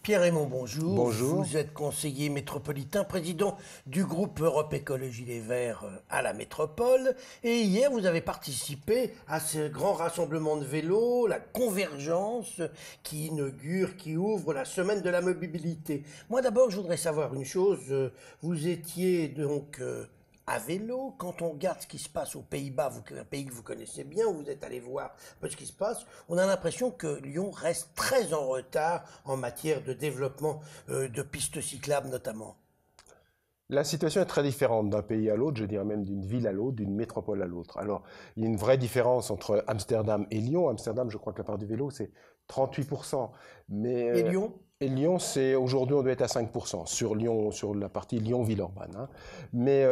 Pierre-Raymond, bonjour. Bonjour. Vous êtes conseiller métropolitain, président du groupe Europe Écologie Les Verts à la métropole. Et hier, vous avez participé à ce grand rassemblement de vélos, la Convergence, qui inaugure, qui ouvre la semaine de la mobilité. Moi, d'abord, je voudrais savoir une chose. Vous étiez donc à vélo. Quand on regarde ce qui se passe aux Pays-Bas, un pays que vous connaissez bien, où vous êtes allé voir un peu ce qui se passe, on a l'impression que Lyon reste très en retard en matière de développement de pistes cyclables notamment. La situation est très différente d'un pays à l'autre, je dirais même d'une ville à l'autre, d'une métropole à l'autre. Alors, il y a une vraie différence entre Amsterdam et Lyon. Amsterdam, je crois que la part du vélo, c'est 38%. Mais, Et Lyon? Et Lyon, c'est aujourd'hui, on doit être à 5% sur Lyon, sur la partie Lyon-Villeurbanne. Hein. Mais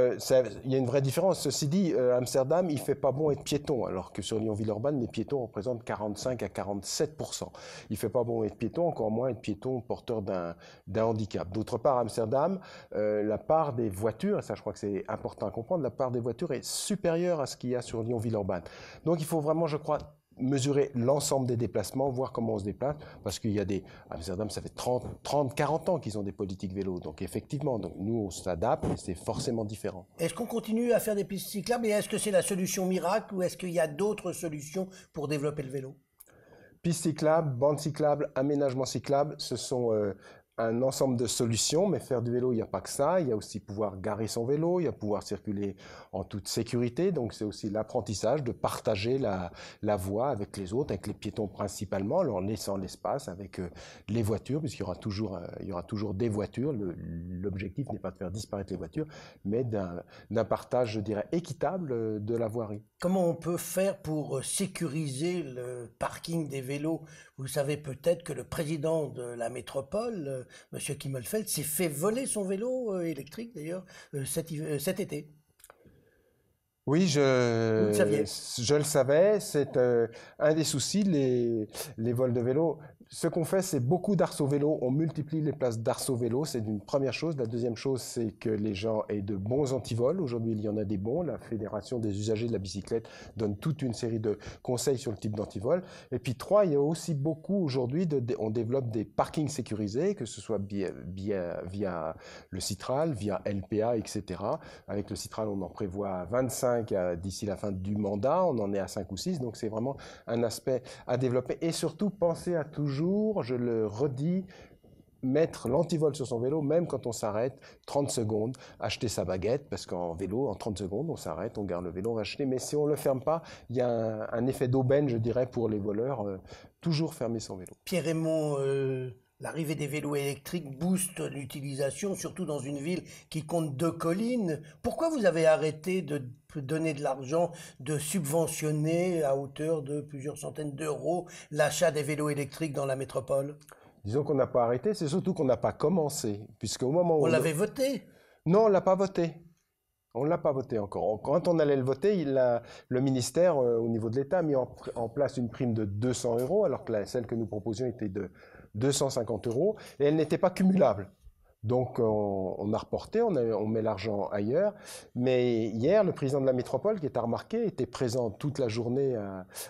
il y a une vraie différence. Ceci dit, Amsterdam, il fait pas bon être piéton, alors que sur Lyon-Villeurbanne, les piétons représentent 45 à 47%. Il fait pas bon être piéton, encore moins être piéton porteur d'un handicap. D'autre part, Amsterdam, la part des voitures, et ça je crois que c'est important à comprendre, la part des voitures est supérieure à ce qu'il y a sur Lyon-Villeurbanne. Donc il faut vraiment, je crois, mesurer l'ensemble des déplacements, voir comment on se déplace, parce qu'il y a Amsterdam, ça fait 30, 40 ans qu'ils ont des politiques vélo, donc effectivement, donc nous on s'adapte, et c'est forcément différent. Est-ce qu'on continue à faire des pistes cyclables et est-ce que c'est la solution miracle ou est-ce qu'il y a d'autres solutions pour développer le vélo? Pistes cyclables, bandes cyclables, aménagements cyclables, ce sont un ensemble de solutions, mais faire du vélo, il n'y a pas que ça, il y a aussi pouvoir garer son vélo, il y a pouvoir circuler en toute sécurité, donc c'est aussi l'apprentissage de partager la voie avec les autres, avec les piétons principalement, en leur laissant l'espace avec les voitures, puisqu'il y aura toujours des voitures, l'objectif n'est pas de faire disparaître les voitures, mais d'un partage, je dirais, équitable de la voirie. Comment on peut faire pour sécuriser le parking des vélos? Vous savez peut-être que le président de la métropole, Monsieur Kimmelfeld, s'est fait voler son vélo électrique d'ailleurs cet été. Oui, Vous le saviez? je le savais, c'est un des soucis, les vols de vélo. Ce qu'on fait, c'est beaucoup d'arceaux vélo, on multiplie les places d'arceaux vélo, c'est une première chose. La deuxième chose, c'est que les gens aient de bons antivols. Aujourd'hui, il y en a des bons. La Fédération des usagers de la bicyclette donne toute une série de conseils sur le type d'antivol. Et puis trois, il y a aussi beaucoup aujourd'hui, on développe des parkings sécurisés, que ce soit via le Citral, via LPA, etc. Avec le Citral, on en prévoit 25 d'ici la fin du mandat, on en est à 5 ou 6, donc c'est vraiment un aspect à développer. Et surtout, penser à toujours, je le redis, mettre l'antivol sur son vélo, même quand on s'arrête, 30 secondes, acheter sa baguette, parce qu'en vélo, en 30 secondes, on s'arrête, on garde le vélo, on va acheter, mais si on ne le ferme pas, il y a un effet d'aubaine, je dirais, pour les voleurs, toujours fermer son vélo. Pierre-Raymond, l'arrivée des vélos électriques booste l'utilisation, surtout dans une ville qui compte 2 collines. Pourquoi vous avez arrêté de donner de l'argent, de subventionner à hauteur de plusieurs centaines d'euros l'achat des vélos électriques dans la métropole? Disons qu'on n'a pas arrêté, c'est surtout qu'on n'a pas commencé, puisque au moment où On l'avait voté. Non, on l'a pas voté. On ne l'a pas voté encore. Quand on allait le voter, le ministère, au niveau de l'État, a mis en place une prime de 200 euros, alors que celle que nous proposions était de 250 euros, et elle n'était pas cumulable. Donc on a reporté, on met l'argent ailleurs. Mais hier, le président de la métropole, qui est à remarquer, était présent toute la journée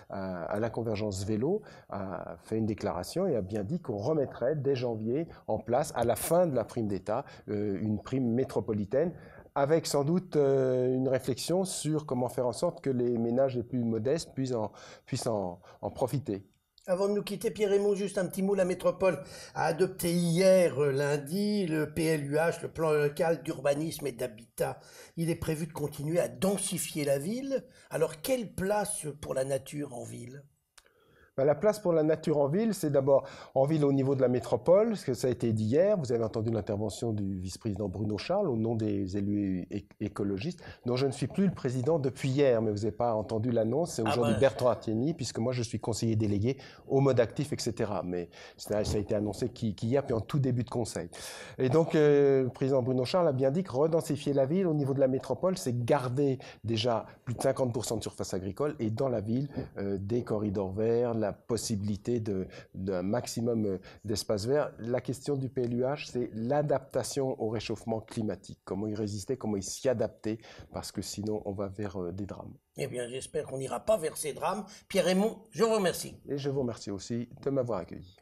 à la Convergence Vélo, a fait une déclaration et a bien dit qu'on remettrait dès janvier en place, à la fin de la prime d'État, une prime métropolitaine, avec sans doute une réflexion sur comment faire en sorte que les ménages les plus modestes puissent en profiter. Avant de nous quitter, Pierre-Raymond, juste un petit mot. La métropole a adopté hier, lundi, le PLUH, le plan local d'urbanisme et d'habitat. Il est prévu de continuer à densifier la ville. Alors, quelle place pour la nature en ville? La place pour la nature en ville, c'est d'abord en ville au niveau de la métropole, parce que ça a été dit hier, vous avez entendu l'intervention du vice-président Bruno Charles au nom des élus écologistes, dont je ne suis plus le président depuis hier, mais vous n'avez pas entendu l'annonce, c'est aujourd'hui Bertrand Artieni, puisque moi je suis conseiller délégué au mode actif, etc. Mais ça a été annoncé qu'hier, puis en tout début de conseil. Et donc le président Bruno Charles a bien dit que redensifier la ville au niveau de la métropole, c'est garder déjà plus de 50% de surface agricole, et dans la ville, des corridors verts, la possibilité d'un maximum d'espace vert. La question du PLUH, c'est l'adaptation au réchauffement climatique. Comment y résister, comment y s'y adapter, parce que sinon on va vers des drames. Eh bien, j'espère qu'on n'ira pas vers ces drames. Pierre-Raymond, je vous remercie. Et je vous remercie aussi de m'avoir accueilli.